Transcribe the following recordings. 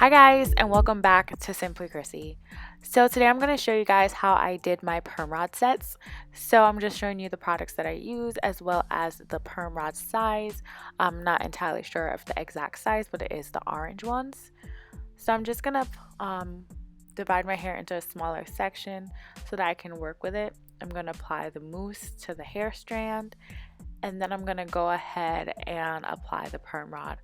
Hi guys, and welcome back to Simply Krissy. So today I'm going to show you guys how I did my perm rod sets. So I'm just showing you the products that I use as well as the perm rod size. I'm not entirely sure of the exact size, but it is the orange ones. So I'm just going to divide my hair into a smaller section so that I can work with it. I'm going to apply the mousse to the hair strand, and then I'm going to go ahead and apply the perm rod.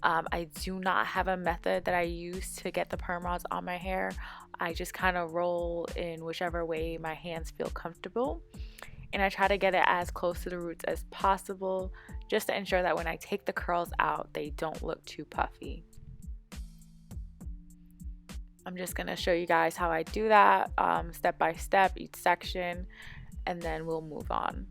I do not have a method that I use to get the perm rods on my hair. I just kind of roll in whichever way my hands feel comfortable, and I try to get it as close to the roots as possible just to ensure that when I take the curls out they don't look too puffy. I'm just going to show you guys how I do that step by step, each section, and then we'll move on.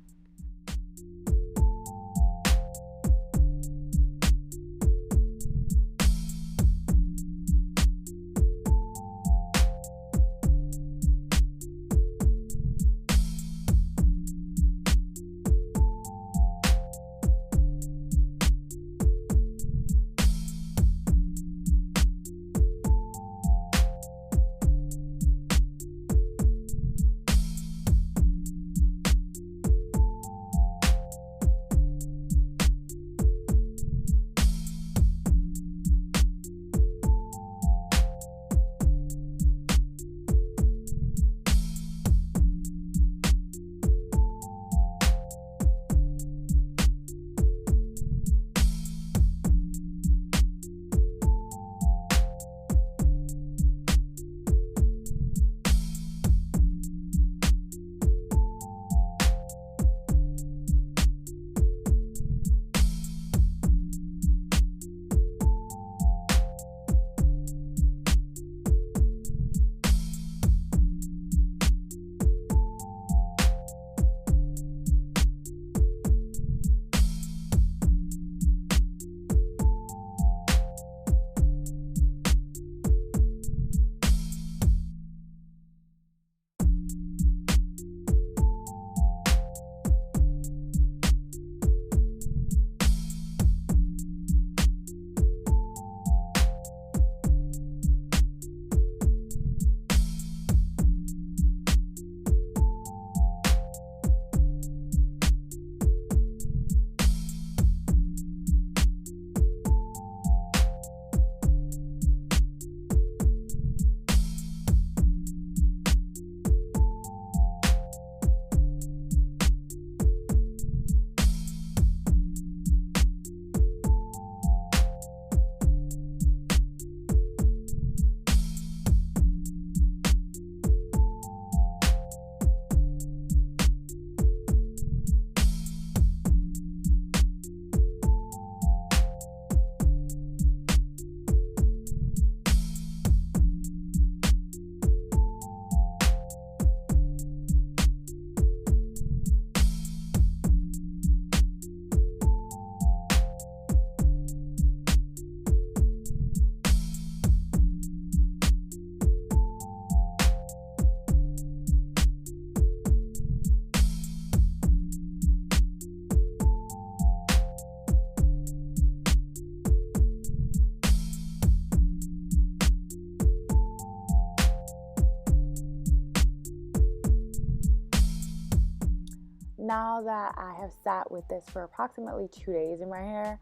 Now that I have sat with this for approximately 2 days in my hair,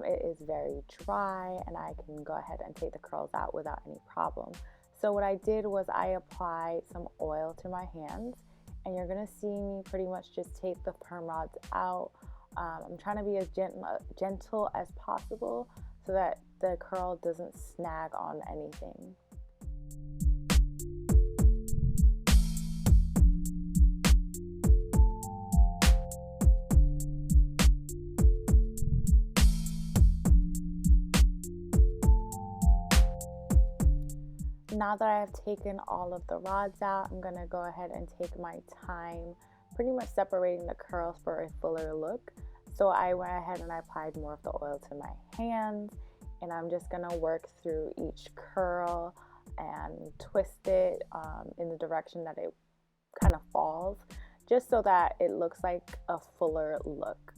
it is very dry and I can go ahead and take the curls out without any problem. So what I did was I applied some oil to my hands, and you're going to see me pretty much just take the perm rods out. I'm trying to be as gentle as possible so that the curl doesn't snag on anything. Now that I have taken all of the rods out, I'm going to go ahead and take my time pretty much separating the curls for a fuller look. So I went ahead and I applied more of the oil to my hands, and I'm just going to work through each curl and twist it in the direction that it kind of falls, just so that it looks like a fuller look.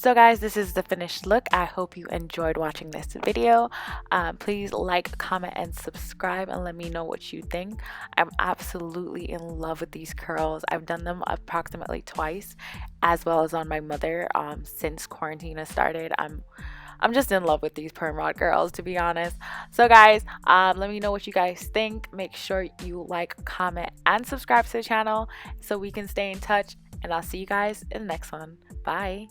So guys, this is the finished look. I hope you enjoyed watching this video. Please like, comment, and subscribe and let me know what you think. I'm absolutely in love with these curls. I've done them approximately twice, as well as on my mother, since quarantine has started. I'm just in love with these perm rod girls, to be honest. So guys, let me know what you guys think. Make sure you like, comment, and subscribe to the channel so we can stay in touch, and I'll see you guys in the next one. Bye.